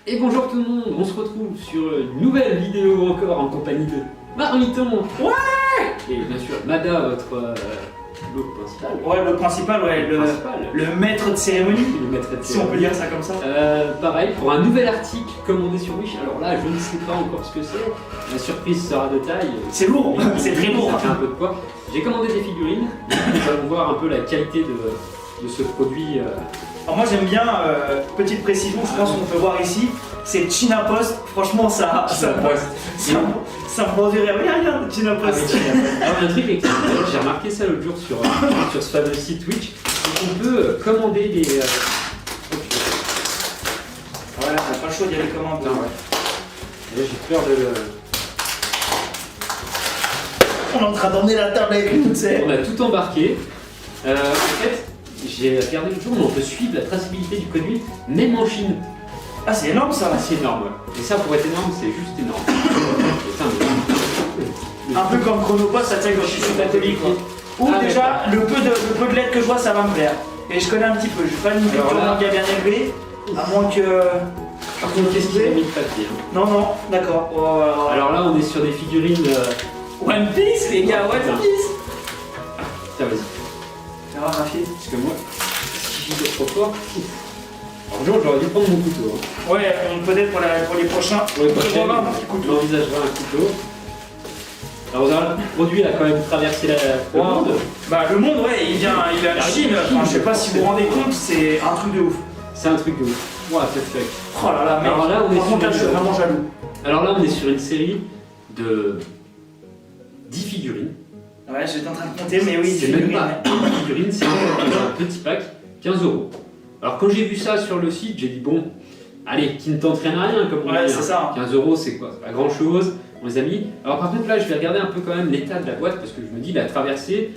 Et bonjour tout le monde, on se retrouve sur une nouvelle vidéo encore en compagnie de Marmiton. Ouais. Et bien sûr, Mada, votre l'hôte principal. Ouais, le principal, ouais, le maître de cérémonie, Le maître de si on peut dire ça comme ça. Pareil, pour un nouvel article commandé sur Wish. Alors là, je ne sais pas encore ce que c'est. La surprise sera de taille. C'est lourd, c'est très lourd. Ça fait un peu de poids. J'ai commandé des figurines. Nous allons voir un peu la qualité de ce produit. Alors moi j'aime bien, petite précision, je pense qu'on peut voir ici, c'est China Post, franchement ça me rend du rire. Regarde, China Post. Alors un truc exceptionnel, j'ai remarqué ça l'autre jour sur ce fameux site Twitch, c'est qu'on peut commander des... Voilà, on n'a pas le choix d'y aller commander. Putain, ouais. Et là j'ai peur de le... On est en train d'emmener la table avec nous, tu sais. On a tout embarqué. En fait, j'ai regardé le jour où on peut suivre la traçabilité du produit, même en Chine. Ah c'est énorme ça. Ah, c'est énorme, ouais. Et ça pour être énorme, c'est juste énorme. Putain, Un peu comme Chronopost, ça tient quand je suis sur catholique quoi. Ou Ah, déjà, le peu de lettres que je vois, ça va me plaire. Et je connais un petit peu, je vais pas une culture manga bien élevée, à moins que... Par contre, qu'est-ce qu'il a mis de papier hein. Non, non, d'accord. Oh, Alors là, on est sur des figurines... One Piece les gars, One Piece. Tiens, vas-y. Ça va, Rafi? Parce que moi, si j'y vais trop fort... Alors genre, j'aurais dû prendre mon couteau. Hein. Ouais, peut-être pour les prochains. Pour les prochains, on va un petit couteau. j'envisagerai un couteau. Alors, le produit a quand même traversé le monde. Bah, le monde, ouais, il vient de Chine. Enfin, je sais pas si vous vous rendez compte, c'est un truc de ouf. C'est un truc de ouf. What the fuck. Oh là là, mec. Alors là, on est par contre, là, je suis vraiment jaloux. Alors là, on est sur une série de 10 figurines. Ouais, j'étais en train de compter, mais oui, c'est même pas une figurine, c'est un petit pack, 15 €. Alors quand j'ai vu ça sur le site, j'ai dit bon, allez, qui ne t'entraîne à rien comme on ouais, dit. c'est ça. 15 € c'est quoi? C'est pas grand chose, on les a mis. Alors par contre là, je vais regarder un peu quand même l'état de la boîte parce que je me dis la traversée,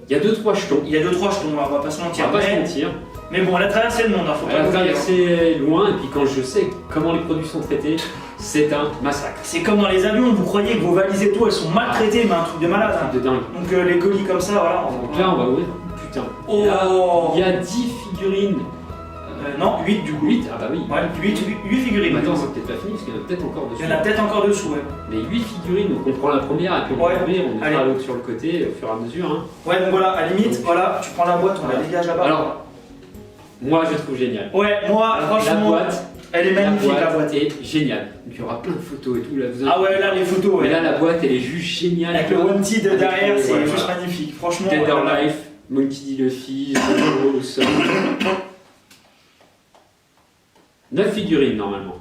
il y a 2-3 jetons. Il y a 2-3 jetons, on va pas se mentir. On va pas se mentir. Mais bon, elle a traversé le monde, hein, faut pas Elle a l'oublier. traversé loin et puis quand je sais comment les produits sont traités, c'est un massacre. C'est comme dans les avions, vous croyez que vos valises et tout, elles sont maltraitées, mais un truc de malade. Un Hein. truc de dingue. Donc les colis comme ça, voilà. Donc là, on va ouvrir. Putain. Oh. Il y a 10 figurines. Non, 8 du coup. 8, ah bah oui. Ouais, 8 figurines. Mais attends, c'est peut-être pas fini parce qu'il y en a peut-être encore dessus. Il y en a peut-être encore dessous, ouais. Mais 8 figurines, donc on prend la première et puis on va ouvrir, on mettra l'autre sur le côté au fur et à mesure. Hein. Ouais, donc voilà, à la limite, Donc, voilà, tu prends la boîte, on la dégage là-bas. Alors, moi je trouve génial. Ouais, moi, franchement, La boîte, elle est magnifique la boîte. est géniale. Donc il y aura plein de photos et tout. Là, vous Ah ouais, là, les photos, ouais. Mais là, la boîte, elle est juste géniale. Avec le Wanted Avec derrière, le- c'est ouais, juste voilà. magnifique. Franchement. Dead or Life, Monkey D. Luffy, Zoro, Sun. 9 figurines normalement.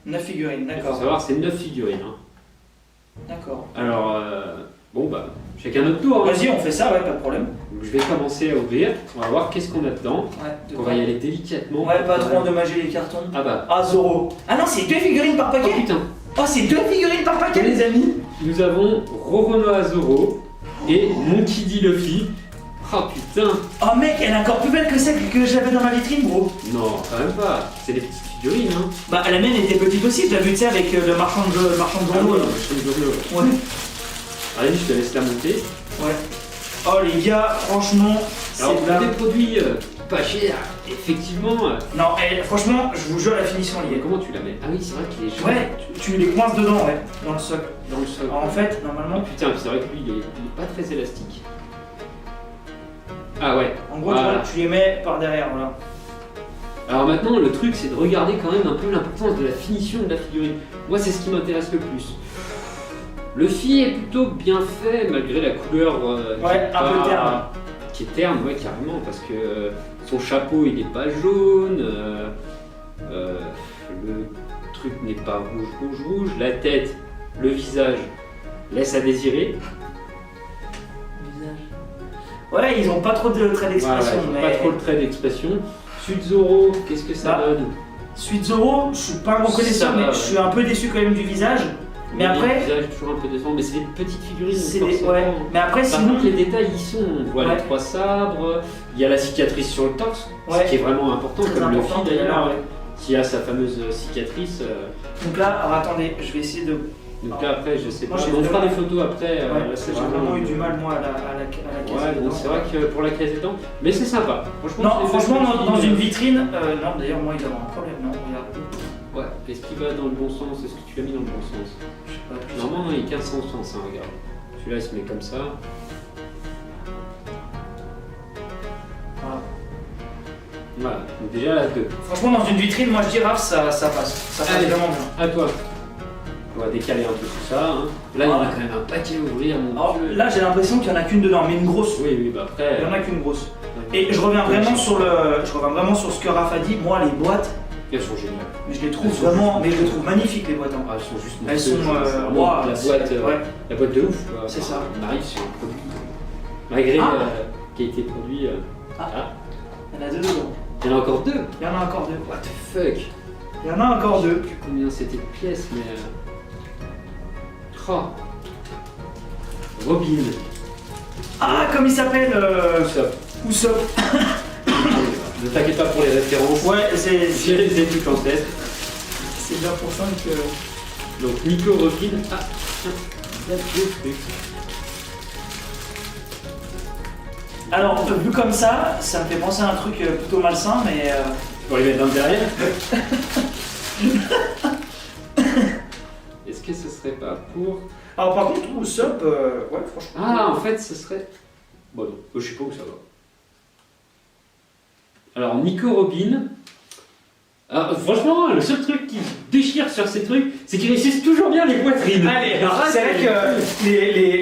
9 figurines, Il faut d'accord. savoir, c'est 9 figurines. Hein. D'accord. Alors, bon bah, chacun notre tour. Hein. Vas-y, on fait ça, ouais, pas de problème. Donc, je vais commencer à ouvrir. On va voir qu'est-ce qu'on a dedans. Ouais, On va y aller délicatement. Ouais, pas trop endommager les cartons. Ah bah. Ah, Zoro. Ah non, c'est 2 figurines par Oh paquet. putain. Oh, c'est 2 figurines par paquet, les amis. Nous avons Roronoa Zoro et Monkey D. Luffy. Oh putain. Oh mec, elle est encore plus belle que celle que j'avais dans ma vitrine, gros. Non, quand même pas. C'est des petites figurines, hein. Bah, la mienne était petite aussi, t'as vu, tu sais, avec le marchand de journaux, là. Ouais. Allez, je te laisse la monter. Ouais. Oh les gars, franchement, Alors, c'est on a des produits pas chers, effectivement. Non, franchement, je vous jure, la finition Mais liée. comment tu la mets? Ah oui, c'est vrai qu'il est jaune. Ouais, tu les coinces dedans, ouais, dans le socle. Dans le sol. Alors, en fait, Oh normalement, putain, c'est vrai que lui, il est pas très élastique. Ah ouais. en gros, Voilà. tu les mets par derrière, voilà. Alors maintenant, le truc, c'est de regarder quand même un peu l'importance de la finition de la figurine. Moi, c'est ce qui m'intéresse le plus. Le Luffy est plutôt bien fait, malgré la couleur Ouais, un peu terne. qui est terne, ouais, carrément, parce que son chapeau, il n'est pas jaune, le truc n'est pas rouge, la tête, le visage laisse à désirer. Ouais, ils ont pas trop de traits d'expression, Voilà, mais. pas trop le trait d'expression. Suite Zoro, qu'est-ce que ça Bah, donne? Suite Zoro, je suis pas un gros connaisseur, Ça mais va, je suis un peu déçu quand même du visage. Mais après. Le visage toujours un peu décevant, mais c'est des petites figurines. C'est donc des. forcément. Ouais. Mais après, Par sinon. contre, les détails y sont. On voit Ouais. les 3 sabres, il y a la cicatrice sur le torse, Ouais. ce qui est vraiment important, Très comme le important, Luffy d'ailleurs, ouais. qui a sa fameuse cicatrice. Donc là, alors attendez, je vais essayer de. Donc là, après, je sais Moi, pas. j'ai On fera vraiment- des photos après. Ouais, là, c'est j'ai vraiment eu du mal, moi, à la caisse. Ouais, donc dedans. c'est vrai que pour la caisse des dents, mais c'est sympa. Franchement, Non, c'est franchement, des dans une filles, vitrine. Non, d'ailleurs, moi, il doit avoir un problème. Non, regarde. Ouais. Est-ce qu'il va dans le bon sens? Est-ce que tu l'as mis dans le bon sens? Je sais pas. Normalement, il est 15 sens, hein, regarde. Celui-là, il se met comme ça. Voilà, donc déjà là, 2. Franchement, dans une vitrine, moi je dis Raph, ça passe. Ça passe Allez. vraiment bien. À toi. On va décaler un peu tout ça. Hein. Là, il y en a quand même un paquet à ouvrir. Mon Alors Dieu. là, j'ai l'impression qu'il y en a qu'une dedans, mais une grosse. Oui, bah après. Il y en a qu'une grosse. Et je reviens vraiment sur ce que Raph a dit. Moi, les boîtes, Elles sont géniales. mais je les trouve vraiment, mais je les trouve magnifiques les boîtes. Hein. Ah, elles sont juste Elles sont, monstrueuses, c'est vraiment waouh, la boîte, ouais. la boîte de ouf. Quoi. C'est ça. On arrive sur un produit malgré qui a été produit. Il y en a deux dedans. Il y en a encore 2. Il y en a encore deux. What the fuck? Il y en a encore deux. Je sais plus combien c'était de pièces, mais. Oh. Robin. Ah, comme il s'appelle Ça. Usopp. Ne t'inquiète pas pour les références. Ouais, c'est J'ai les ai toutes en tête. bien pour ça que. Donc Nico Robin. Ah, tiens, il y a deux trucs. Alors, vu comme ça me fait penser à un truc plutôt malsain, mais. Pour les mettre dans le derrière. Est-ce que ce serait pas pour. Alors, par contre, Usopp, ouais, franchement. Ah, en fait, ce serait. Bon, non, je sais pas où ça va. Alors, Nico Robin. Alors, franchement, le seul truc qui déchire sur ces trucs, c'est qu'ils réussissent toujours bien les poitrines. Allez, c'est vrai que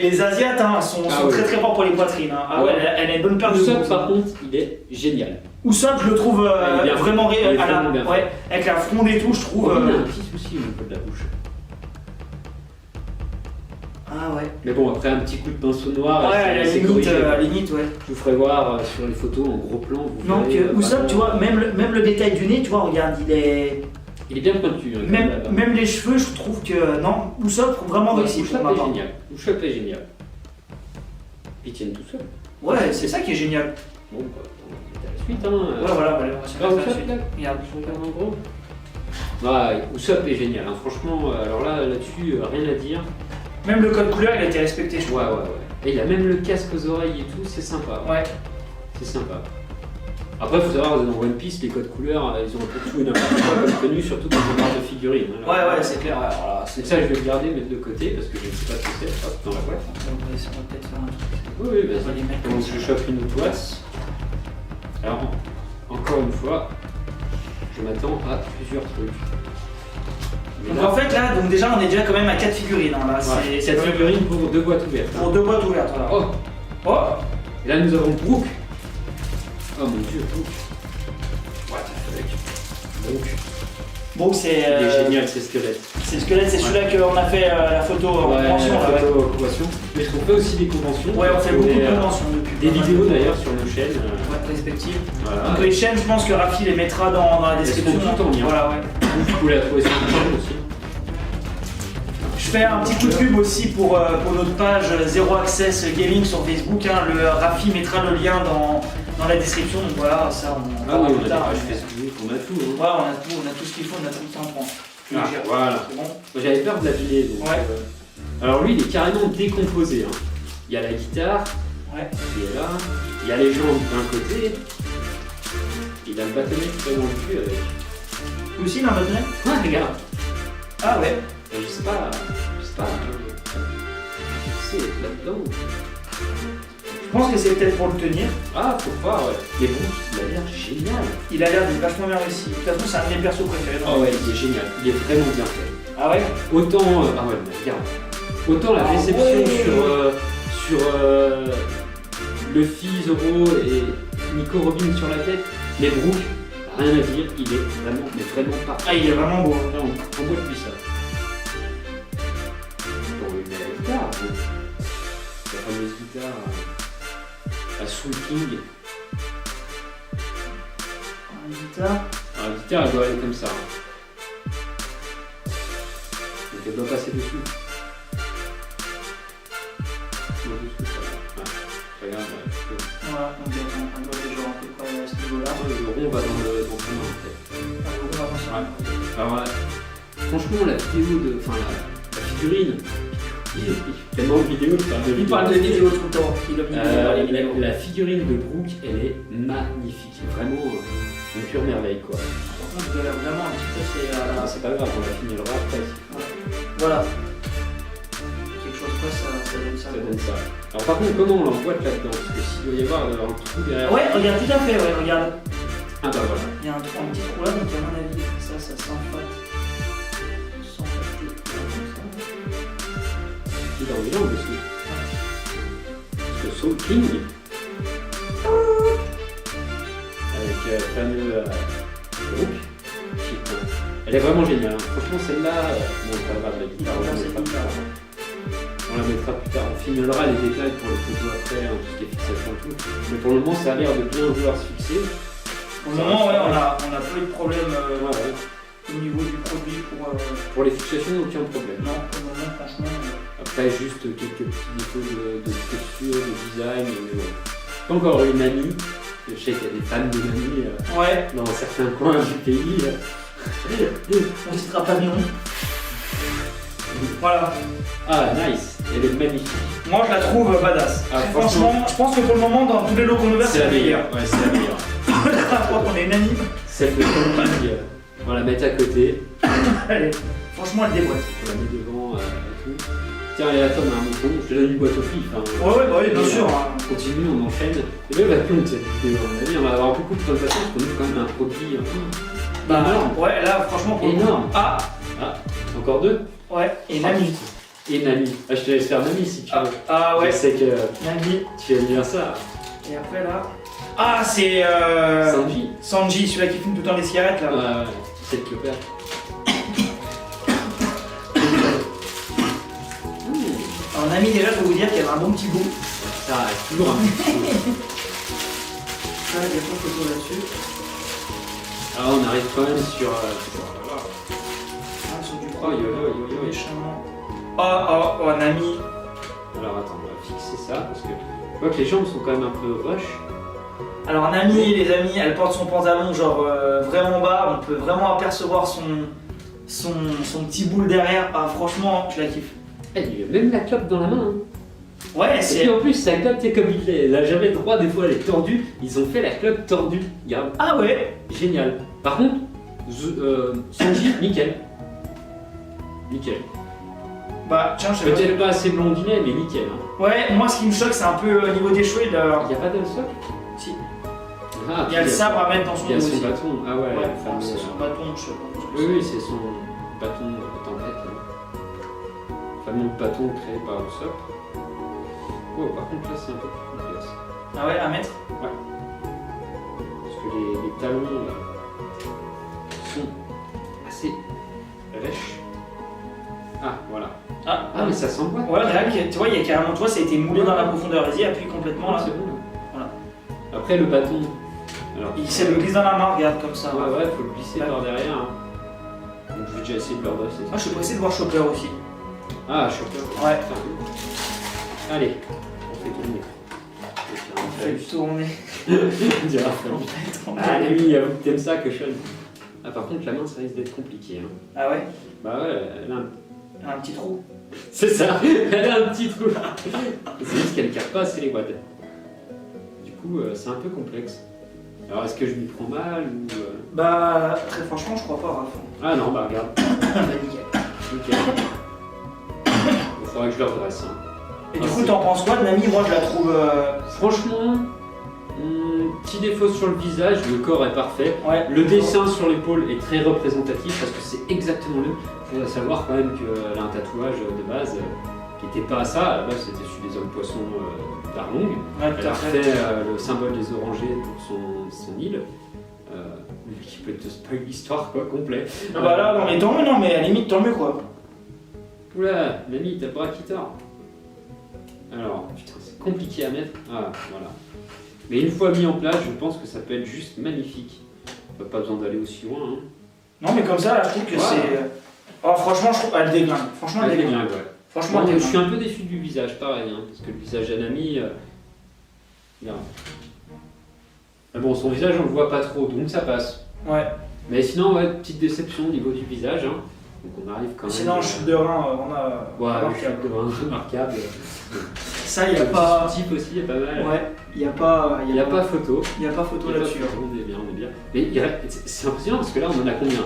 les Asiates hein, sont ouais. très très forts pour les poitrines. Hein. Ah ouais, elle a une bonne paire de Usopp, bouts. par contre, il est génial. Usopp, je le trouve il est bien vraiment fait. Il est vraiment bien fait. ouais, avec la fronde et tout, je trouve. Robin a un petit souci au niveau de la bouche. Ah ouais. Mais bon, après un petit coup de pinceau noir, Ouais, à la c'est limite, corrigé. ouais. Je vous ferai voir sur les photos en gros plan. Vous Donc verrez, Usopp, tu vois, même le détail du nez, tu vois, regarde, il est bien pointu. Hein, même les cheveux, je trouve que non, Usopp vraiment réussi. Usopp est génial. Usopp est génial. Ils tiennent tout seul. Ouais, c'est ça qui est génial. Bon, bah, on est à la suite. Hein. Ouais, voilà, allez, on va se Ah, faire la Usopp, suite. là, Regarde. je regarde en gros. Ouais, Usopp est génial. Hein. Franchement, alors là-dessus, rien à dire. Même le code couleur, il a été respecté, je trouve. Ouais. Et il a même le casque aux oreilles et tout, c'est sympa. Ouais. C'est sympa. Après, il faut savoir, dans One Piece, les codes couleurs, ils ont un peu tout et n'importe quoi comme tenue, surtout quand on parle de figurines. Ouais, c'est clair. Ouais, voilà, C'est ça, je vais le garder, mettre de côté, parce que je ne sais pas ce que c'est. Hop, dans la boîte. On va peut-être faire un truc. Oui, On va les vas-y. mettre Donc, comme ça. je chope une toisse. Alors, encore une fois, je m'attends à plusieurs trucs. Mais Donc là, en fait là, donc déjà on est déjà quand même à 4 figurines. Hein, là, ouais, c'est cette figurine pour 2 boîtes ouvertes. Hein. pour 2 boîtes ouvertes. Voilà. Oh, Oh. et là, nous avons Brook. Oh mon dieu, Brook. What the fuck. Brook. Bon, c'est Il est génial, ces squelettes. c'est le squelette, c'est celui-là qu'on a fait la photo en Ouais, convention. la Là, ouais. photo convention. Mais on fait aussi des conventions. Ouais, on fait beaucoup Des, de conventions depuis. Des vidéos d'ailleurs sur nos chaînes. Ouais, respectives. Voilà. Donc les chaînes, je pense que Rafi les mettra dans la description. sont tout en lien. Voilà, ouais. Vous pouvez la trouver sur notre chaîne aussi. Je fais un petit coup de pub aussi pour notre page Zero Access Gaming sur Facebook. Hein. Le Rafi mettra le lien dans la description. Donc voilà, ça on Ah oui, verra on a plus des tard. pages Facebook, on a tout. Hein. Ouais, on a tout ce qu'il faut, on a tout le temps. Ah, voilà. C'est bon. Moi, j'avais peur de l'abîmer. Donc, Ouais. alors lui, il est carrément décomposé. Hein. Il y a la guitare, Ouais. qui est là. Il y a les jambes d'un côté. Il a le bâtonnet qui fait dans le cul avec. Vous aussi, il a un bâtonnet? Ah, regarde. Ah ouais. Je sais pas. C'est là-dedans. Je pense que c'est peut-être pour le tenir. Ah, faut croire, ouais. Mais bon, il a l'air génial. Il a l'air d'être vachement bien réussi. De toute façon, c'est un de mes persos préférés. Ah ouais, il est génial. Il est vraiment bien fait. Ah ouais. Autant, ah ouais, mais regarde. Autant la Ah réception ouais. sur Luffy, Zoro et Nico Robin sur la tête, mais Brook, rien à dire, il est vraiment parfait. Ah, il est vraiment beau. Là, on voit depuis ça. Bon, il met la guitare, bon. La fameuse guitare à Soul King. Un guitare. Alors, la guitare, elle doit être comme ça. Donc elle doit passer dessus. Non, dessous, ça va. Ouais. Regarde, ouais. Voilà, donc on doit être genre à peu près à ce niveau-là. Le rond va dans son main, en fait. Ah, le rond va dans son- Alors, franchement, la vidéo de. Enfin, la figurine. Il fait tellement de vidéos de faire de Il parle de vidéos tout le temps. La figurine de Brook, elle est magnifique. Vraiment une pure merveille, quoi. contre, je galère vraiment un petit peu. Ah, c'est pas grave, on la finira après. Voilà. Quelque chose près, ça donne ça. Ça donne ça. Alors par contre, comment on l'emboîte là-dedans? Parce que s'il doit y avoir un trou derrière. Ouais, regarde, tout à fait, ouais, regarde. Ah bah voilà. Il y a un petit trou là, donc à mon avis, ça s'enfâte. Il est dans les langues aussi. Parce que Soul King, avec le fameux groupe, elle est vraiment géniale. Hein. Franchement, celle-là, bon, pas grave, la guitare, on la mettra plus tard. On filmera les détails pour les photos après, hein, tout ce qui est fixation et tout. Mais pour le moment, ça a l'air de bien vouloir se fixer. Pour le moment, ouais, on a pas eu de problème au niveau du produit pour les fixations, aucun problème. Non, pour le moment, franchement. Après, juste quelques petits défauts de texture, de design. Pas encore une amie. Je sais qu'il y a des fans de Nami dans certains coins du pays. On ne citera pas de nom. Voilà. Ah, nice. Elle est magnifique. Moi, je la trouve badass. Ah, franchement, je pense que pour le moment, dans tous les lots qu'on a ouverts, c'est la meilleure. Ouais, c'est la meilleure. Je crois qu'on est unanime. Celle de Camping, on va la mettre à côté. Allez, franchement, elle déboîte. On la met devant et tout. Tiens, allez, attends, on a un mouton. Je te donne une boîte au pif. Hein. Ouais, bah oui, bien sûr. On continue, on enchaîne. Et bien, la plombe, cette vidéo, on va avoir beaucoup de présentations parce qu'on a quand même un produit énorme. Ouais, là, franchement, pour énorme. Ah, encore deux. Ouais, et Nami. Et Nami. Ah, je te laisse faire Nami si tu veux. Ah ouais. Je sais que Nami. tu aimes bien ça. Et après là. Ah, c'est Sanji. Sanji, celui-là qui fume tout le temps les cigarettes là. Ouais, c'est le clopère. Alors Nami, déjà, je peux vous dire qu'il y avait un bon petit goût. Ça reste toujours un petit goût. Là, il y a pas de photo là-dessus. Alors on arrive quand même sur. Sur du yo. méchamment. Oh, Nami. Alors attends, on va fixer ça parce que je vois que les jambes sont quand même un peu rush. Alors Nami, les amis, elle porte son pantalon genre vraiment bas. On peut vraiment apercevoir son petit boule derrière. Ah, franchement, je la kiffe. Il a même la clope dans la main. Hein. Ouais, c'est. Et puis en plus, sa clope, c'est comme il a jamais droit, des fois elle est tordue. Ils ont fait la clope tordue. Regarde. Ah ouais. Génial. Par contre, Sanji, nickel. Nickel. Bah, tiens, je sais peut-être pas assez blondinet, mais nickel. Hein. Ouais, moi ce qui me choque, c'est un peu au niveau des cheveux. Il n'y a pas de socle? Si. Ah, il y a le sabre à mettre dans son dos. Il y a son aussi. bâton. Ah ouais, c'est son bâton, je sais pas. Oui, c'est son bâton tempête. Fameux bâton créé par Usopp. Oh, par contre, là, c'est un peu plus complexe. Ah ouais, à mettre? Ouais. Parce que les talons sont assez rêches. Ah, voilà. Ah, mais ça s'emboîte. Ouais, tu vois, il y a carrément, tu vois, ça a été moulé dans la profondeur. Vas-y, appuie complètement là. C'est bon. Voilà. Après, le bâton. Alors, il se le glisse dans la main, regarde comme ça. Ouais, faut le glisser par derrière. Hein. Donc, je vais déjà essayer de l'ordresser. Moi, je suis pressé de voir Chopper aussi. Ah, Chopper. Ouais. Allez, on fait tourner. On fait tourner. On dira ah, Lémi, avoue que t'aimes ça, que Sean. Ah, par contre, la main, ça risque d'être compliqué. Hein. Ah ouais? Bah ouais, elle a un petit trou. C'est ça, elle a un petit trou. C'est juste qu'elle ne capte pas assez les wads. Du coup, c'est un peu complexe. Alors, est-ce que je m'y prends mal ou. Bah, très franchement, je crois pas, Raph. Ah non, bah regarde. Bah, nickel. Nickel. Il faudra que je le redresse. Hein. Et du coup, t'en penses quoi de Nami? Moi, je la trouve. Franchement, petit défaut sur le visage, le corps est parfait. Ouais, le dessin sur l'épaule est très représentatif parce que c'est exactement le même. Il faut savoir quand même qu'elle a un tatouage de base qui n'était pas ça. À la base, c'était celui des hommes poissons d'Arlong. Ouais, elle a fait le symbole des orangers pour son île. Qui peut te spoil l'histoire quoi, complet. Ah bah là, non mais tant mieux, non mais à la limite tant mieux quoi. Oula, Nami, t'as le bras qui tord. Alors, putain, c'est compliqué à mettre. Ah, voilà. Mais une fois mis en place, je pense que ça peut être juste magnifique. Pas besoin d'aller aussi loin. Hein. Non mais comme ça, là, je trouve que c'est... Oh, franchement, je trouve... Elle déglingue. Franchement, elle déglingue. Ouais. Franchement, bon, je suis un peu déçu du visage, pareil. Hein, parce que le visage d'Anami... Mais bon, son visage, on le voit pas trop, donc ça passe. Ouais. Mais sinon, ouais, petite déception au niveau du visage. Hein. Donc on arrive quand même. Sinon, chute de rein, on a. Ouais, remarquable. chute de rein remarquable. Ça, il n'y a pas. Type aussi, il y a pas mal. Ouais, il n'y a pas. Il n'y a pas photo. Il n'y a pas photo là-dessus. On est bien, on est bien. Mais c'est impressionnant parce que là, on en a combien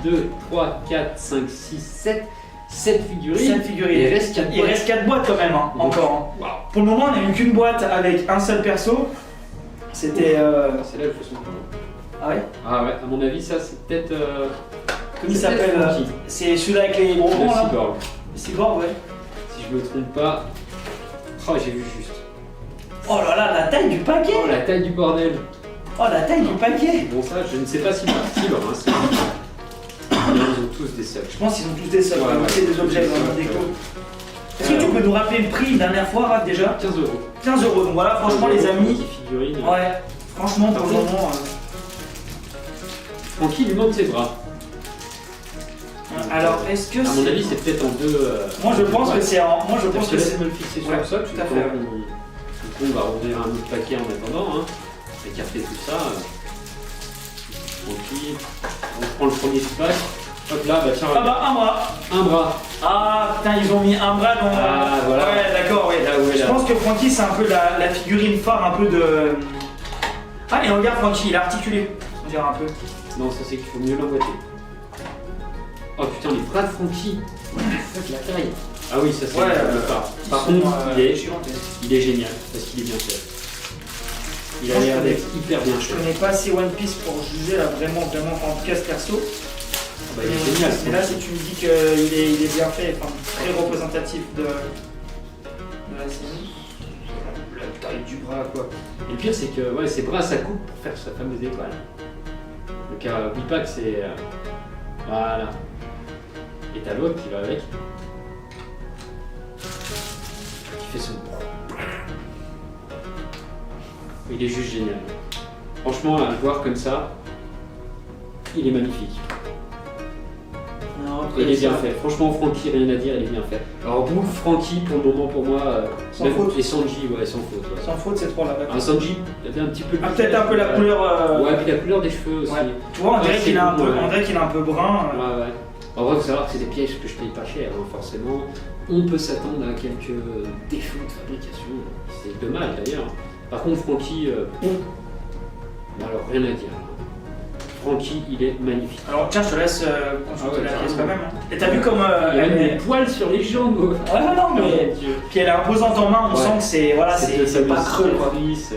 1, 2, 3, 4, 5, 6, 7. 7 figurines. 7 figurines. Et il reste 4 boîtes. Il reste 4 boîtes quand même, hein, encore. Wow. Pour le moment, on n'a eu qu'une boîte avec un seul perso. C'était. Celle-là, elle fait son point. Ah ouais. Ah ouais, à mon avis, ça c'est peut-être. Comme il s'appelle. C'est celui-là avec les gros Le ronds là. cyborg. Le cyborg, ouais. Si je me trompe pas. Oh, j'ai vu juste. Oh là là, la taille du paquet. Oh, la taille du bordel. Oh, la taille du paquet. Bon, ça, je ne sais pas si c'est libre. Hein, ils ont tous des seuls. Je pense qu'ils ont tous des sols, Ouais, ouais. c'est des objets vraiment déco. Est-ce que tu peux nous rappeler le prix une dernière fois, Raph, déjà 15 euros. 15 euros. Donc voilà, franchement, les amis. Figurines. Ouais, franchement, pour le moment. Francky lui manque ses bras. Alors, est-ce que À mon c'est. avis, c'est peut-être en deux. Moi, je pense que c'est en. Moi, je pense que c'est. Laisse-moi le fixer sur Ouais, ça. tout à fait. Du coup, on va ouvrir un autre paquet en attendant. Hein. Écarter tout ça. Tranquille. On prend le premier espace. Hop là, bah tiens, Ah bah, un bras. un bras. Ah putain, ils ont mis un bras dans. Ah, voilà. Ouais, d'accord, ouais. Là où est Je là. pense que Francky, c'est un peu la figurine phare, un peu de. Ah, et regarde, Francky, il est articulé. On dirait un peu. Non, ça c'est qu'il faut mieux l'emboîter. Oh putain, les bras de Francky. Fuck la taille. Ah oui, ça c'est Ouais, le phare. Par contre, géant. il est génial parce qu'il est bien fait. Il a l'air d'être hyper bien Je fait. connais pas assez One Piece pour juger là, vraiment, enfin, en tout cas ce perso. Bah, il est génial. Mais là, si tu me dis qu'il est bien fait, enfin, très représentatif de la série. La taille du bras, quoi. Et le pire, c'est que ouais, ses bras, ça coupe pour faire sa fameuse étoile. Donc, Bipak, c'est. Voilà. Et t'as l'autre qui va avec. Qui fait son. Il est juste génial. Franchement, à le voir comme ça, il est magnifique. Non, après, Il est bien ça- fait. Franchement, Francky, rien à dire, il est bien fait. Alors, Bouffe, Francky, pour le moment, pour moi. Sans même- faute. Et Sanji, ouais, sans faute. Ouais. Sans faute, ces trois-là. d'accord. Alors, Sanji, il avait un petit peu. Ah, peut-être un peu la couleur. Ouais, puis la couleur des cheveux aussi. Ouais. Tu vois, on dirait Ouais, qu'il est un c'est peu, bon, ouais. on dirait qu'il est un peu brun. Ouais, ouais. En vrai, il faut savoir que c'est des pièges que je paye pas cher, hein, forcément. On peut s'attendre à quelques défauts de fabrication. C'est dommage d'ailleurs. Par contre, Francky, alors rien à dire. Francky, il est magnifique. Alors tiens, je te laisse consulter Ah ouais, la pièce carrément. quand même. hein. Et t'as vu comme Il y a elle même est. des poils sur les jambes. Ouais, non, mais. Mon Dieu. Puis elle est imposante en main, on Ouais. sent que c'est. Voilà, Cette c'est pas fameuse creux quoi. cicatrice,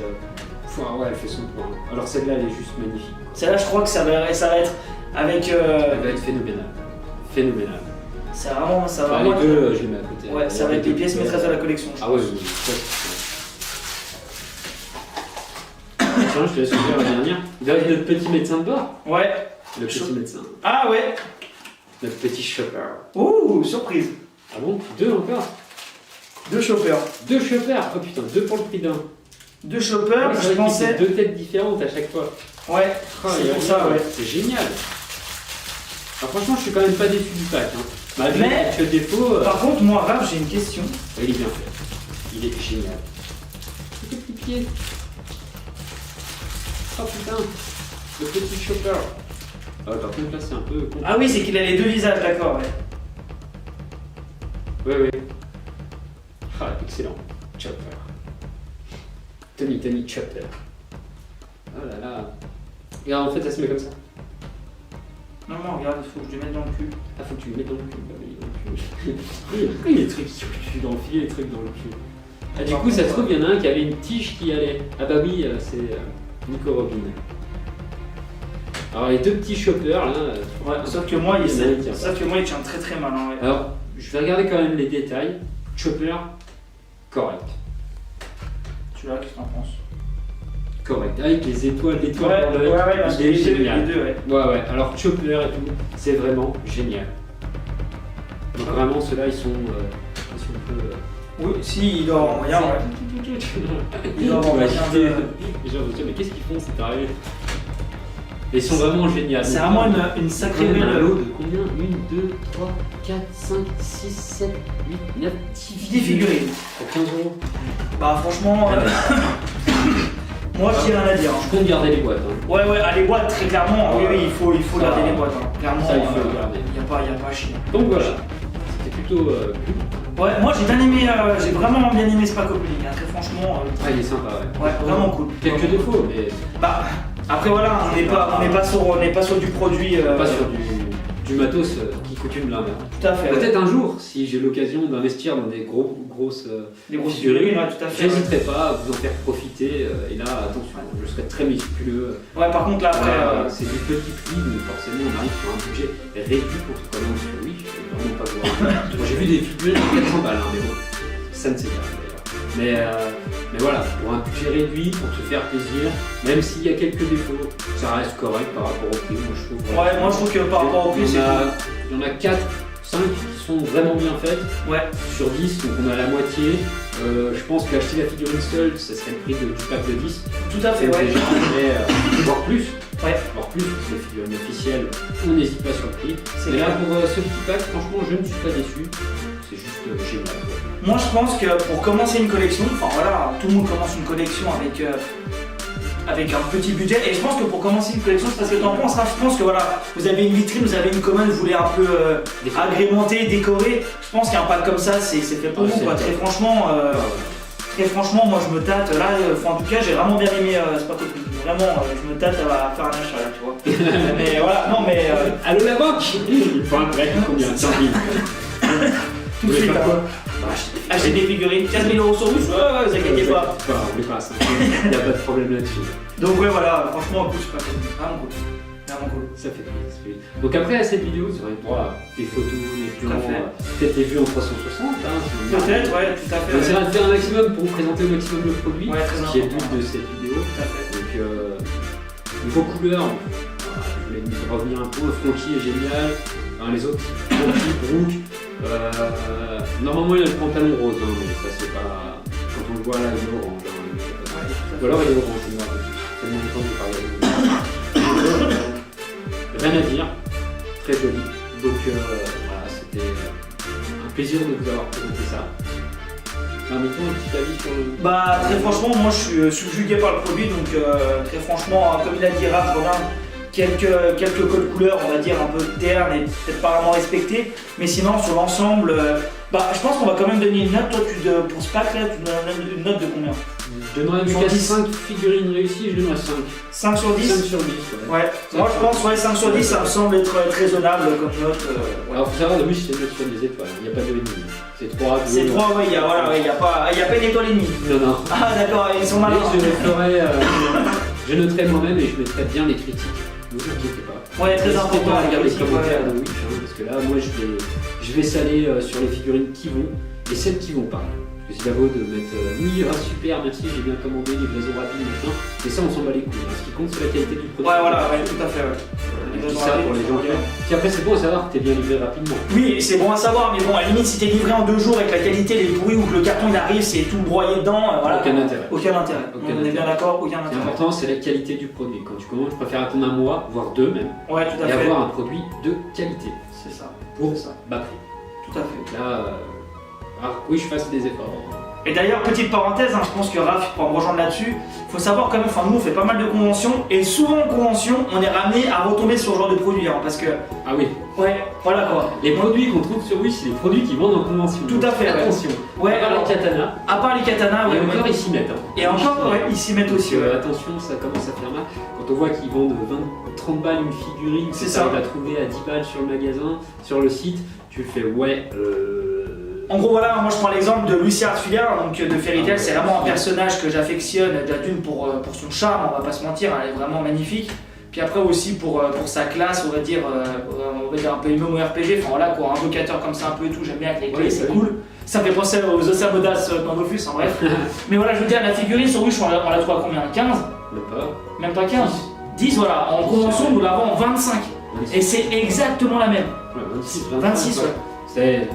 ouais, elle fait son point. Alors celle-là, elle est juste magnifique. Celle-là, je crois que ça va être avec. Elle va être phénoménale. Phénoménale. C'est vraiment. Ça va Enfin, les vraiment deux, être- je les mets à côté. Ouais, ça va être les pièces maîtresses de la collection. je Ah ouais, pense. oui, ça, c'est- Tiens, je te laisse ouvrir la dernière. Vous avez notre petit médecin de bord. Ouais. Le petit médecin. Ah ouais. Notre petit chopper. Ouh, surprise. Ah bon? Deux encore? 2 choppers. Deux choppers? Oh putain, deux pour le prix d'un. 2 choppers, Ouais, c'est je vrai que pensais. c'est deux têtes différentes à chaque fois. Ouais, Oh, c'est il y a pour ça, rien. ouais. C'est génial. Alors franchement, je suis quand même pas déçu du pack. Hein. Malgré Mais- quelques défauts, Par contre, moi, Raph, j'ai une question. il est bien fait. Il est génial. Le petit pied. Oh putain, le petit chopper. Ah, par contre, là, c'est un peu compliqué. Ah oui, c'est qu'il a les deux visages, d'accord, ouais. Ouais. Ah, excellent. Chopper. Tony Chopper. Oh là là. Regarde, en fait, ça se met comme ça. Non, non, regarde, il faut que je le mette dans le cul. Ah, faut que tu le mettes dans le cul. Bah oui, dans le cul. Pourquoi il y a des trucs sur le cul, d'enfiler les trucs dans le cul? Ah, du coup, ça se trouve, il y en a un qui avait une tige qui allait. Ah bah oui, c'est Nico Robin. Alors, les deux petits choppers, là. Ouais, sauf que moi, il y en a un qui tient pas. sauf que moi, il tient très très mal, hein, ouais. Alors, je vais regarder quand même les détails. Chopper, correct. Tu vois, qu'est-ce que t'en penses? Correct. Avec les étoiles, l'étoile dans l'œil, parce que il est les deux, génial. les deux, ouais. Ouais. Alors, Chopper et tout, c'est vraiment génial. Donc, vraiment, ceux-là, ils sont. Ils sont un peu. Oui, si, il dort en moyen, ouais. Il doit avoir Ouais, moyen de- Les gens vont se dire, mais qu'est-ce qu'ils font, c'est arrivé? Ils sont vraiment géniaux. C'est vraiment une sacrée un belle. lot de combien? 1, 2, 3, 4, 5, 6, 7, 8, 9, 10 10 figurines. Pour 15 euros. Bah, franchement, Moi, je dis rien à dire. Je compte garder les boîtes. Hein. Ouais, les boîtes, très clairement, oui, il faut Ça, garder les boîtes. Hein. Clairement, ça, il faut le garder. Il n'y a pas à chier. Donc voilà, c'était plutôt cool. Ouais, moi j'ai bien aimé, j'ai vraiment bien aimé Spaco Building, hein, très franchement. Il est sympa, ouais. Ouais, vraiment cool. Quelques défauts, mais. Bah, après voilà, on n'est pas sur du produit. Pas sur du matos qui coûte une blinde. Tout à fait. Peut-être un jour, si j'ai l'occasion d'investir dans des grosses figurines, ouais, tout à fait. j'hésiterai pas à vous en faire profiter. Et là, attention, je serai très méticuleux. Ouais, par contre là, après. C'est du petit prix, donc forcément, on arrive sur un budget réduit pour se commander sur Wish. Je vais vraiment pas voir. Moi, j'ai vu des figurines à 400 balles, hein, mais bon, ça ne s'égare d'ailleurs. Mais voilà, pour un budget réduit, pour se faire plaisir, même s'il y a quelques défauts, ça reste correct par rapport au prix. Moi, je trouve. Ouais, moi je trouve que par rapport au prix, c'est. Il y en a 4, 5 qui sont vraiment bien faites. Ouais. Sur 10, donc on a la moitié. Je pense qu'acheter la figurine seule, ça serait le prix du pack de 10. Tout à fait, ouais. Déjà, mais voire plus. Ouais. Voire plus, parce que les figurines officielles, on n'hésite pas sur le prix. Mais là, pour ce petit pack, franchement, je ne suis pas déçu. C'est juste génial. Moi, je pense que pour commencer une collection, enfin voilà, tout le monde commence une collection avec un petit budget, et je pense que pour commencer une collection, c'est parce que t'en penses, hein, je pense que voilà, vous avez une vitrine, vous avez une commande, vous voulez un peu agrémenter, décorer, je pense qu'un pack comme ça, c'est fait pour vous, quoi. Très franchement, moi je me tâte, là, en tout cas, j'ai vraiment bien aimé Spaco Building. Vraiment, je me tâte à faire un achat là, tu vois. Mais voilà, non mais. Allô la banque. Il faut un prêt, combien 100 000. Tout de suite, quoi. Acheter des figurines, 15 000 € sur vous, ouais, vous inquiétez pas. On les passe, il n'y a pas de problème là-dessus. Donc ouais, voilà, franchement, écoute, c'est pas cool. Vraiment cool. Vraiment cool. Ça fait plaisir. Donc après, à cette vidéo, vous aurez le droit à des photos, des plans, peut-être des vues en 360. Peut-être, ouais, tout à fait. On essaiera de faire un maximum pour vous présenter au maximum le produit, qui est le but de cette vidéo. Tout à fait. Donc, niveau couleur, je voulais revenir un peu. Frankie est génial. Les autres, Frankie, Brooke. Normalement, il a le pantalon rose, hein, mais ça, c'est pas. Quand on le voit là, il est orange. Ou alors, il est orange, c'est moi. C'est mon temps de parler. Rien à dire. Très joli. Donc, voilà, c'était un plaisir de vous avoir présenté ça. Mettons un petit avis sur le. Bah, très franchement, moi je suis subjugué par le produit, donc très franchement, comme il a dit Raph, voilà, quelques codes couleurs, on va dire un peu ternes et peut-être pas vraiment respectés, mais sinon sur l'ensemble, je pense qu'on va quand même donner une note. Toi, pour ce pack là, tu donnes une note de combien? Je donnerais 5 figurines réussies, je donnerais 5. 5 sur 10 5 sur 10, ouais. Moi je pense 5 sur 10, ça me semble être raisonnable comme note. Alors faut savoir, le Wish c'est une note sur des étoiles, il n'y a pas de 2,5. C'est 3, 2. C'est 3, ouais, il n'y a pas une étoile et demie. Non. Ah d'accord, ils sont malins. Je noterai moi-même et je mettrai bien les critiques. Ne vous inquiétez pas. Ouais, très important. Pas à regarder les commentaires de Wish, parce que là, moi je vais saler sur les figurines qui vont et celles qui vont pas. Parce que c'est d'abord de mettre oui, super, merci, j'ai bien commandé les blasons rapides, machin. Et ça, on s'en bat les couilles. Ce qui compte, c'est la qualité du produit. Ouais, voilà, ouais, tout à fait. Je dis ça pour les gens qui. Puis après, c'est bon à savoir que t'es bien livré rapidement. Oui, c'est bon à savoir, mais bon, à la limite, si t'es livré en 2 jours et que la qualité elle est pourrie ou que le carton il arrive, c'est tout broyé dedans, voilà. Aucun intérêt. On est bien d'accord, aucun intérêt. L'important, c'est la qualité du produit. Quand tu commandes, je préfère attendre un mois, voire 2 même. Ouais, tout à et fait. avoir un produit de qualité. C'est ça. Pour bas prix. Tout à fait. Là, oui, je fasse des efforts. Et d'ailleurs, petite parenthèse, je pense que Raph pourra me rejoindre là-dessus. Il faut savoir quand même, nous on fait pas mal de conventions et souvent en convention, on est ramené à retomber sur ce genre de produit, parce que. Ah oui. Ouais, voilà quoi. Les produits qu'on trouve sur Wish, c'est les produits qui vendent en convention. Tout à fait. Attention. Ouais. À part les katanas. À part les katanas, ouais. Et encore, ils s'y mettent. Et encore, ouais, ils s'y mettent aussi. Attention, ça commence à faire mal. Quand on voit qu'ils vendent 30 balles une figurine, c'est ça. Tu vas la trouver à 10 balles sur le magasin, sur le site, tu fais ouais. En gros voilà, moi je prends l'exemple de Lucy Artfiliard, donc de Fairy Tail, c'est vraiment un personnage que j'affectionne déjà d'une pour son charme, on va pas se mentir, elle est vraiment magnifique. Puis après aussi pour sa classe, on va dire un peu MMORPG, enfin voilà quoi, invocateur comme ça un peu et tout, j'aime bien avec les clés, c'est cool. Ça me fait penser aux Osamodas dans Dofus, en bref. Mais voilà, je veux dire, la figurine sur Wish, on la trouve à combien? 15? Même pas 15. 10 voilà, en convention nous l'avons en 25. Et c'est exactement la même. Ouais, 26 ouais. C'est.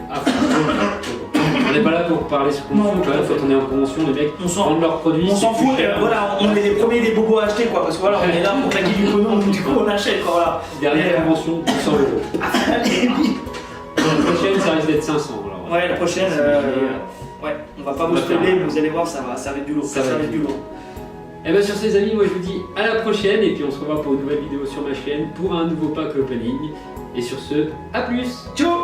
On n'est pas là pour parler sur convention, quand on est en convention, les mecs vendent leurs produits. On s'en fout, voilà, on est les premiers des bobos à acheter quoi, parce que voilà, on est là pour taquer du pognon, donc du coup on achète quoi, voilà. Dernière convention, 200 €. La prochaine, ça risque d'être 500 €. Ouais, la prochaine, ouais, on va pas vous spoiler, mais vous allez voir, ça va être du lourd. Ça va être du lourd. Et bien sur ces amis, moi je vous dis à la prochaine et puis on se revoit pour une nouvelle vidéo sur ma chaîne pour un nouveau pack opening. Et sur ce, à plus. Ciao.